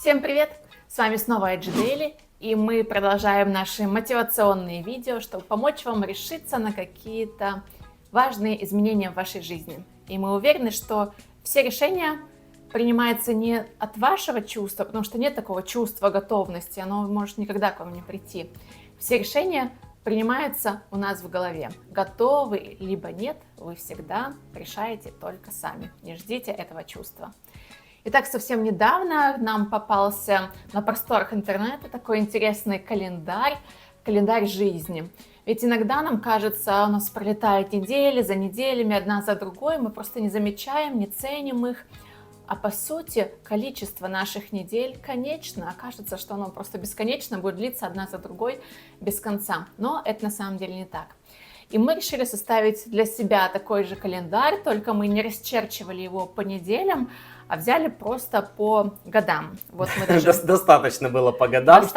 Всем привет! С вами снова IG Daily, и мы продолжаем наши мотивационные видео, чтобы помочь вам решиться на какие-то важные изменения в вашей жизни. И мы уверены, что все решения принимаются не от вашего чувства, потому что нет такого чувства готовности, оно может никогда к вам не прийти. Все решения принимаются у нас в голове. Готовы либо нет, вы всегда решаете только сами. Не ждите этого чувства. Итак, совсем недавно нам попался на просторах интернета такой интересный календарь жизни. Ведь иногда нам кажется, у нас пролетают недели за неделями, одна за другой, мы просто не замечаем, не ценим их. А по сути, количество наших недель конечно, окажется, что оно просто бесконечно будет длиться одна за другой без конца. Но это на самом деле не так. И мы решили составить для себя такой же календарь, только мы не расчерчивали его по неделям, а взяли просто по годам. Вот мы даже... Достаточно было по годам,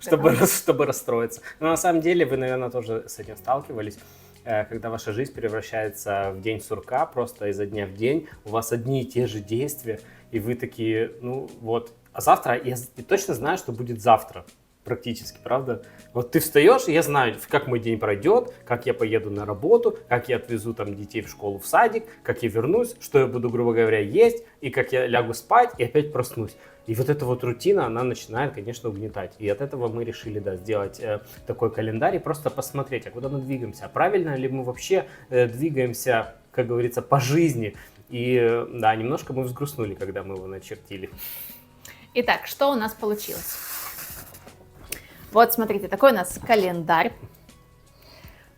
чтобы расстроиться. Но на самом деле вы, наверное, тоже с этим сталкивались. Когда ваша жизнь превращается в день сурка, просто изо дня в день, у вас одни и те же действия, и вы такие, ну вот, а завтра, я точно знаю, что будет завтра. Практически, правда? Вот ты встаешь, и я знаю, как мой день пройдет, как я поеду на работу, как я отвезу там детей в школу, в садик, как я вернусь, что я буду, грубо говоря, есть, и как я лягу спать и опять проснусь. И вот эта вот рутина, она начинает, конечно, угнетать. И от этого мы решили, да, сделать такой календарь и просто посмотреть, а куда мы двигаемся, а правильно ли мы вообще двигаемся, как говорится, по жизни. И да, немножко мы взгрустнули, когда мы его начертили. Итак, что у нас получилось? Вот, смотрите, такой у нас календарь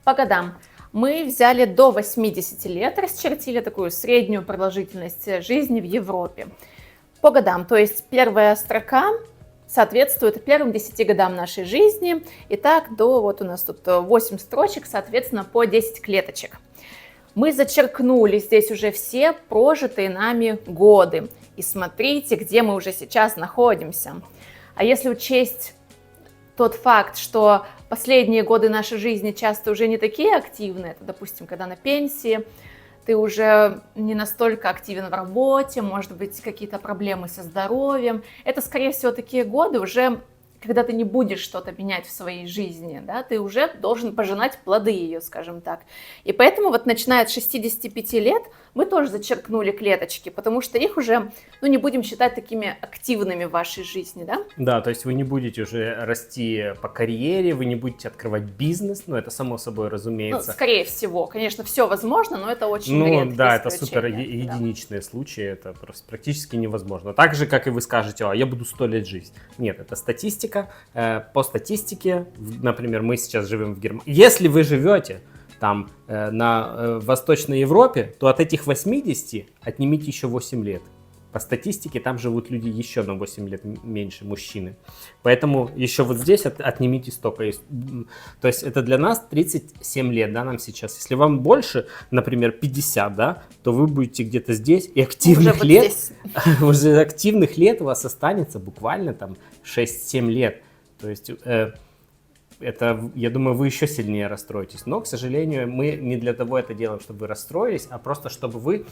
по годам. Мы взяли до 80 лет, расчертили такую среднюю продолжительность жизни в Европе. По годам, то есть первая строка соответствует первым 10 годам нашей жизни. И так до, вот у нас тут 8 строчек, соответственно, по 10 клеточек. Мы зачеркнули здесь уже все прожитые нами годы. И смотрите, где мы уже сейчас находимся. А если учесть тот факт, что последние годы нашей жизни часто уже не такие активные, это, допустим, когда на пенсии, ты уже не настолько активен в работе, может быть, какие-то проблемы со здоровьем. Это, скорее всего, такие годы уже, когда ты не будешь что-то менять в своей жизни, да, ты уже должен пожинать плоды ее, скажем так. И поэтому вот начиная от 65 лет мы тоже зачеркнули клеточки, потому что их уже, ну, не будем считать такими активными в вашей жизни, да? Да, то есть вы не будете уже расти по карьере, вы не будете открывать бизнес, ну, это само собой разумеется. Ну, скорее всего, конечно, все возможно, но это очень редкие исключения. Да, это супер единичные случаи, это просто практически невозможно. Так же, как и вы скажете, я буду 100 лет жить. Нет, это статистика. По статистике, например, мы сейчас живем в Германии. Если вы живете там на Восточной Европе, то от этих 80 отнимите еще 8 лет. По статистике там живут люди еще на 8 лет меньше, мужчины. Поэтому еще вот здесь отнимите столько. То есть это для нас 37 лет, да, нам сейчас. Если вам больше, например, 50, да, то вы будете где-то здесь. И активных лет, уже активных лет у вас останется буквально там 6-7 лет. То есть это, я думаю, вы еще сильнее расстроитесь. Но, к сожалению, мы не для того это делаем, чтобы вы расстроились, а просто чтобы вы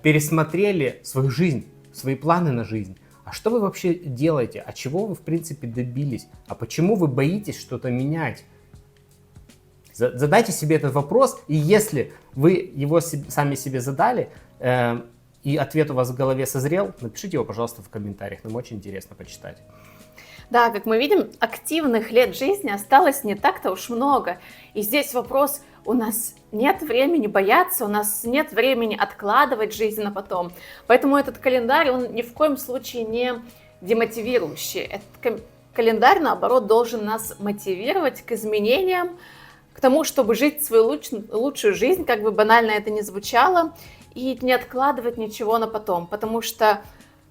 пересмотрели свою жизнь, свои планы на жизнь. А что вы вообще делаете? А чего вы, в принципе, добились? А почему вы боитесь что-то менять? Задайте себе этот вопрос, и если вы его сами себе задали, и ответ у вас в голове созрел, напишите его, пожалуйста, в комментариях. Нам очень интересно почитать. Да, как мы видим, активных лет жизни осталось не так-то уж много. И здесь вопрос, у нас нет времени бояться, у нас нет времени откладывать жизнь на потом. Поэтому этот календарь, он ни в коем случае не демотивирующий. Этот календарь, наоборот, должен нас мотивировать к изменениям, к тому, чтобы жить свою лучшую жизнь, как бы банально это ни звучало, и не откладывать ничего на потом. Потому что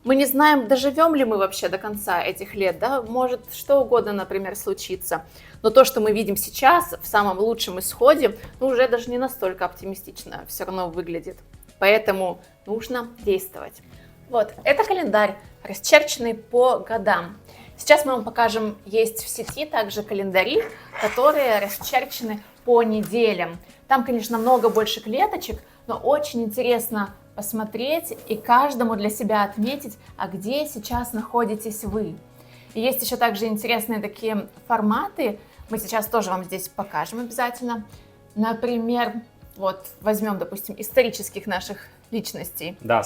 мы не знаем, доживем ли мы вообще до конца этих лет, да, может что угодно, например, случиться. Но то, что мы видим сейчас, в самом лучшем исходе, ну, уже даже не настолько оптимистично все равно выглядит. Поэтому нужно действовать. Вот, это календарь, расчерченный по годам. Сейчас мы вам покажем, есть в сети также календари, которые расчерчены по неделям. Там, конечно, много больше клеточек, но очень интересно посмотреть и каждому для себя отметить, а где сейчас находитесь вы. И есть еще также интересные такие форматы, мы сейчас тоже вам здесь покажем обязательно. Например, вот возьмем, допустим, исторических наших личностей. Да,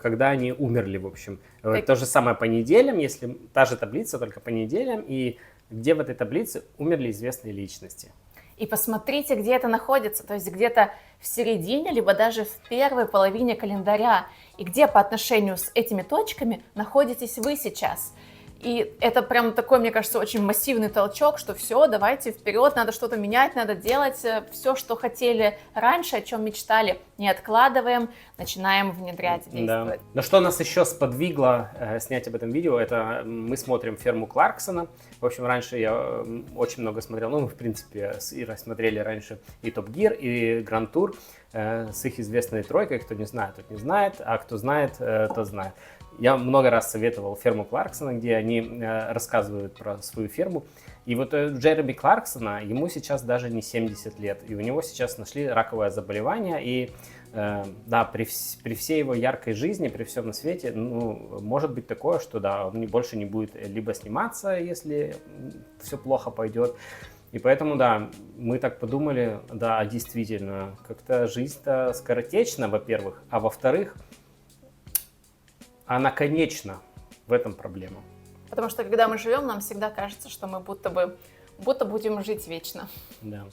когда они умерли, в общем. То же самое по неделям, если та же таблица, только по неделям, и где в этой таблице умерли известные личности. И посмотрите, где это находится, то есть где-то в середине, либо даже в первой половине календаря, и где по отношению с этими точками находитесь вы сейчас. И это прям такой, мне кажется, очень массивный толчок, что все, давайте вперед, надо что-то менять, надо делать все, что хотели раньше, о чем мечтали, не откладываем, начинаем внедрять, действовать. Да. Но что нас еще сподвигло снять об этом видео, это мы смотрим «Ферму Кларксона». В общем, раньше я очень много смотрел, мы, в принципе, с Ирой смотрели раньше и «Топ Гир», и «Гранд Тур» с их известной тройкой. Кто не знает, тот не знает, а кто знает, тот знает. Я много раз советовал «Ферму Кларксона», где они рассказывают про свою ферму. И вот Джереми Кларксона, ему сейчас даже не 70 лет. И у него сейчас нашли раковое заболевание. И да, при всей его яркой жизни, при всем на свете, ну, может быть такое, что да, он больше не будет либо сниматься, если все плохо пойдет. И поэтому, да, мы так подумали, да, действительно, как-то жизнь-то скоротечна, во-первых, а во-вторых, она конечна, в этом проблема. Потому что когда мы живем, нам всегда кажется, что мы будто будем жить вечно. Да.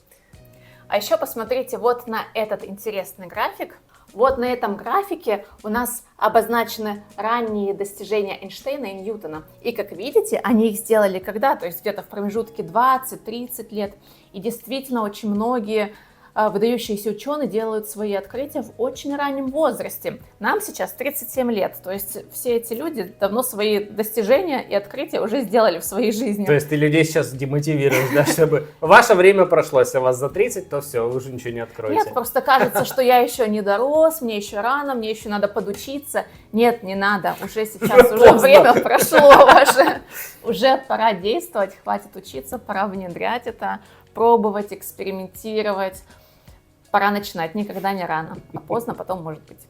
А еще посмотрите вот на этот интересный график. Вот на этом графике у нас обозначены ранние достижения Эйнштейна и Ньютона. И как видите, они их сделали когда? То есть где-то в промежутке 20-30 лет. И действительно очень многие выдающиеся ученые делают свои открытия в очень раннем возрасте. Нам сейчас 37 лет, то есть все эти люди давно свои достижения и открытия уже сделали в своей жизни. То есть ты людей сейчас демотивируешь, да, чтобы ваше время прошло, если у вас за 30, то все, вы уже ничего не откроете. Нет, просто кажется, что я еще не дорос, мне еще рано, мне еще надо подучиться. Нет, не надо, уже сейчас уже время прошло ваше. Уже пора действовать, хватит учиться, пора внедрять это, пробовать, экспериментировать. Пора начинать, никогда не рано, а поздно потом может быть.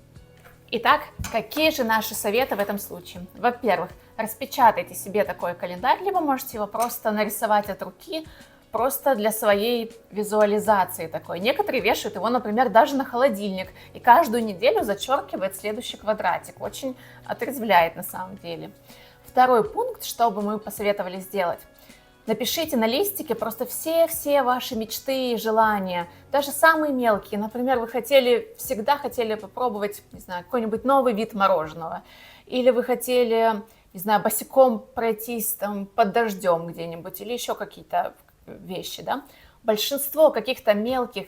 Итак, какие же наши советы в этом случае? Во-первых, распечатайте себе такой календарь, либо можете его просто нарисовать от руки, просто для своей визуализации такой. Некоторые вешают его, например, даже на холодильник и каждую неделю зачеркивают следующий квадратик. Очень отрезвляет на самом деле. Второй пункт, что бы мы посоветовали сделать. Напишите на листике просто все ваши мечты и желания, даже самые мелкие. Например, вы всегда хотели попробовать, не знаю, какой-нибудь новый вид мороженого. Или вы хотели, не знаю, босиком пройтись там под дождем где-нибудь, или еще какие-то вещи, да. Большинство каких-то мелких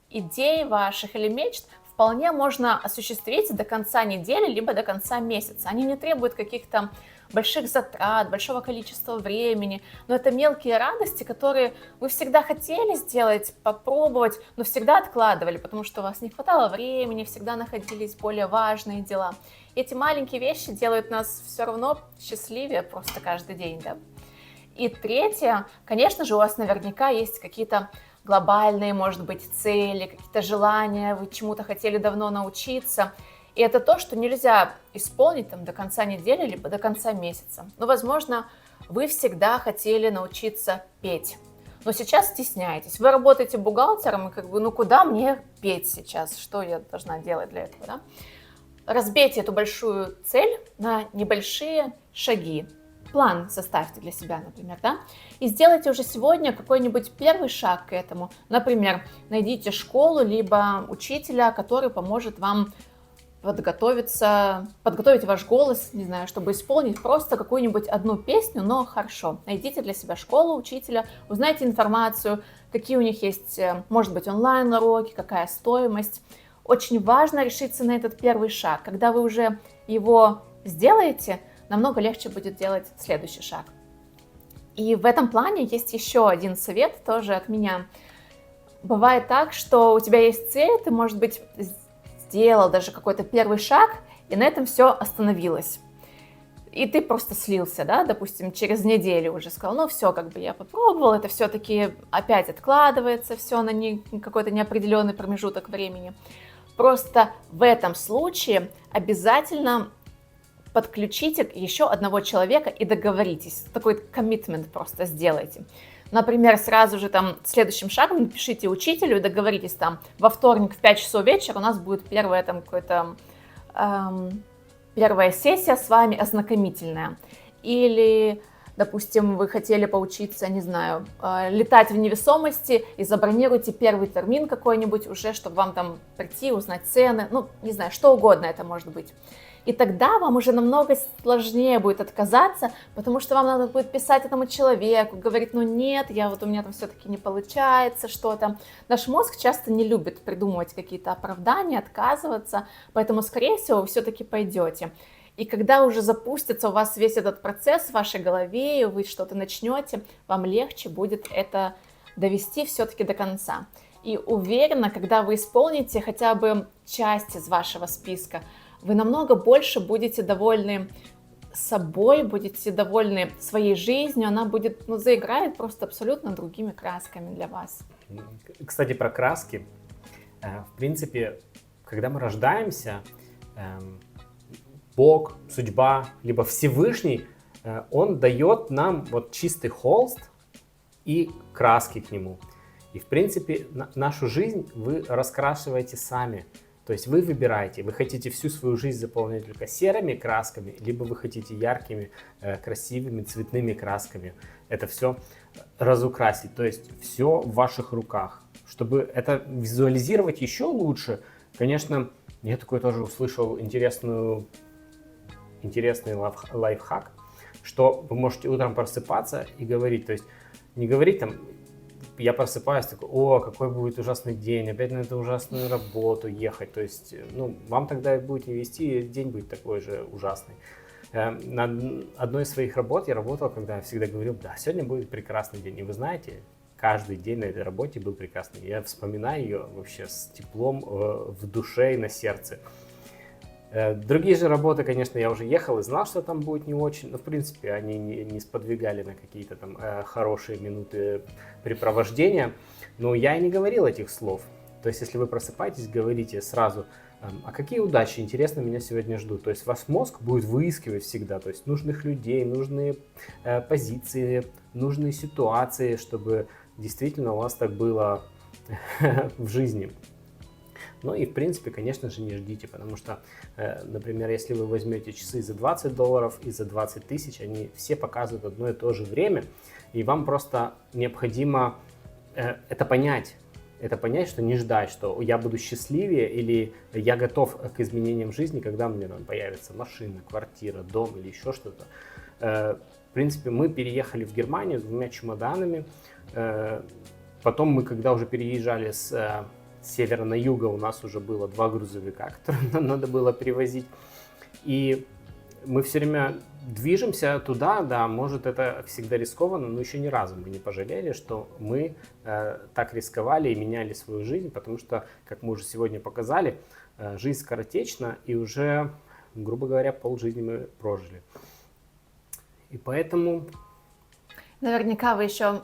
идей ваших или мечт вполне можно осуществить до конца недели, либо до конца месяца. Они не требуют каких-то больших затрат, большого количества времени, но это мелкие радости, которые вы всегда хотели сделать, попробовать, но всегда откладывали, потому что у вас не хватало времени, всегда находились более важные дела. И эти маленькие вещи делают нас все равно счастливее просто каждый день, да? И третье, конечно же, у вас наверняка есть какие-то глобальные, может быть, цели, какие-то желания, вы чему-то хотели давно научиться. И это то, что нельзя исполнить там, до конца недели, либо до конца месяца. Но, возможно, вы всегда хотели научиться петь, но сейчас стесняетесь. Вы работаете бухгалтером, и как бы, ну куда мне петь сейчас? Что я должна делать для этого? Да? Разбейте эту большую цель на небольшие шаги. План составьте для себя, например, да, и сделайте уже сегодня какой-нибудь первый шаг к этому. Например, найдите школу, либо учителя, который поможет вам подготовить ваш голос, не знаю, чтобы исполнить просто какую-нибудь одну песню, но хорошо. Найдите для себя школу, учителя, узнайте информацию, какие у них есть, может быть, онлайн-уроки, какая стоимость. Очень важно решиться на этот первый шаг. Когда вы уже его сделаете, намного легче будет делать следующий шаг. И в этом плане есть еще один совет, тоже от меня. Бывает так, что у тебя есть цель, ты, может быть, сделал даже какой-то первый шаг, и на этом все остановилось. И ты просто слился, да, допустим, через неделю уже сказал, ну все, как бы я попробовал, это все-таки опять откладывается, все на какой-то неопределенный промежуток времени. Просто в этом случае обязательно подключите еще одного человека и договоритесь. Такой коммитмент просто сделайте. Например, сразу же там следующим шагом напишите учителю и договоритесь там во вторник в 5 часов вечера у нас будет первая там какой-то первая сессия с вами ознакомительная. Или, допустим, вы хотели поучиться, не знаю, летать в невесомости и забронируйте первый термин какой-нибудь уже, чтобы вам там прийти, узнать цены, ну, не знаю, что угодно это может быть. И тогда вам уже намного сложнее будет отказаться, потому что вам надо будет писать этому человеку, говорить, ну нет, у меня там все-таки не получается что-то. Наш мозг часто не любит придумывать какие-то оправдания, отказываться, поэтому, скорее всего, вы все-таки пойдете. И когда уже запустится у вас весь этот процесс в вашей голове, и вы что-то начнете, вам легче будет это довести все-таки до конца. И уверена, когда вы исполните хотя бы часть из вашего списка, вы намного больше будете довольны собой, будете довольны своей жизнью, она будет, заиграет просто абсолютно другими красками для вас. Кстати, про краски. В принципе, когда мы рождаемся, Бог, судьба, либо Всевышний, Он дает нам вот чистый холст и краски к нему. И, в принципе, нашу жизнь вы раскрашиваете сами. То есть вы выбираете, вы хотите всю свою жизнь заполнять только серыми красками, либо вы хотите яркими, красивыми, цветными красками. Это все разукрасить. То есть все в ваших руках. Чтобы это визуализировать еще лучше, конечно, я такой тоже услышал интересный лайфхак, что вы можете утром просыпаться и говорить, то есть не говорить там, я просыпаюсь такой, о, какой будет ужасный день, опять на эту ужасную работу ехать. То есть, вам тогда будет не вести, день будет такой же ужасный. На одной из своих работ я работал, когда я всегда говорил, да, сегодня будет прекрасный день. И вы знаете, каждый день на этой работе был прекрасный. Я вспоминаю ее вообще с теплом в душе и на сердце. Другие же работы, конечно, я уже ехал и знал, что там будет не очень, но в принципе они не сподвигали на какие-то там хорошие минуты препровождения, но я и не говорил этих слов. То есть, если вы просыпаетесь, говорите сразу, а какие удачи, интересно, меня сегодня ждут. То есть, ваш мозг будет выискивать всегда, то есть, нужных людей, нужные позиции, нужные ситуации, чтобы действительно у вас так было в жизни. Ну и в принципе, конечно же, не ждите, потому что, например, если вы возьмете часы за $20 и за 20 тысяч, они все показывают одно и то же время, и вам просто необходимо это понять, что не ждать, что я буду счастливее или я готов к изменениям жизни, когда у меня там появится машина, квартира, дом или еще что-то. В принципе, мы переехали в Германию с 2 чемоданами, потом мы, когда уже переезжали с севера на юга, у нас уже было 2 грузовика, которые нам надо было перевозить. И мы все время движемся туда, да, может это всегда рискованно, но еще ни разу мы не пожалели, что мы так рисковали и меняли свою жизнь, потому что, как мы уже сегодня показали, жизнь скоротечна и уже, грубо говоря, полжизни мы прожили. И поэтому... Наверняка вы еще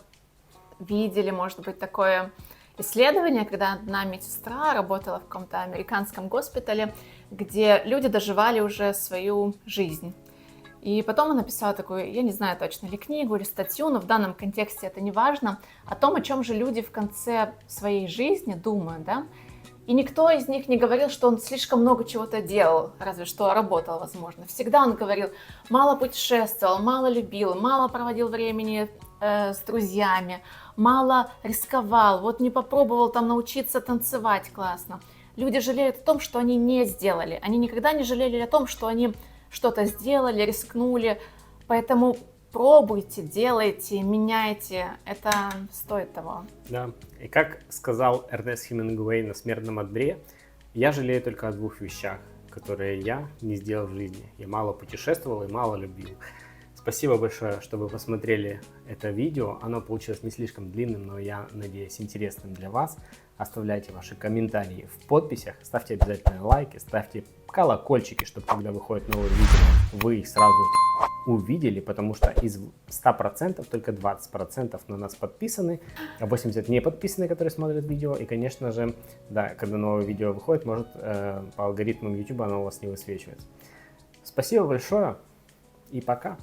видели, может быть, такое исследование, когда одна медсестра работала в каком-то американском госпитале, где люди доживали уже свою жизнь. И потом она написала такую, я не знаю точно, или книгу, или статью, но в данном контексте это не важно, о том, о чем же люди в конце своей жизни думают, да? И никто из них не говорил, что он слишком много чего-то делал, разве что работал, возможно. Всегда он говорил, мало путешествовал, мало любил, мало проводил времени с друзьями, мало рисковал, вот не попробовал там научиться танцевать классно. Люди жалеют о том, что они не сделали. Они никогда не жалели о том, что они что-то сделали, рискнули. Поэтому пробуйте, делайте, меняйте. Это стоит того. Да. И как сказал Эрнест Хемингуэй на смертном одре, я жалею только о 2 вещах, которые я не сделал в жизни. Я мало путешествовал и мало любил. Спасибо большое, что вы посмотрели это видео. Оно получилось не слишком длинным, но я надеюсь, интересным для вас. оставляйте ваши комментарии в подписях, ставьте обязательно лайки, ставьте колокольчики, чтобы когда выходит новое видео, вы их сразу увидели, потому что из 100% только 20% на нас подписаны, а 80% не подписаны, которые смотрят видео. И, конечно же, да, когда новое видео выходит, может по алгоритмам YouTube оно у вас не высвечивается. Спасибо большое и пока!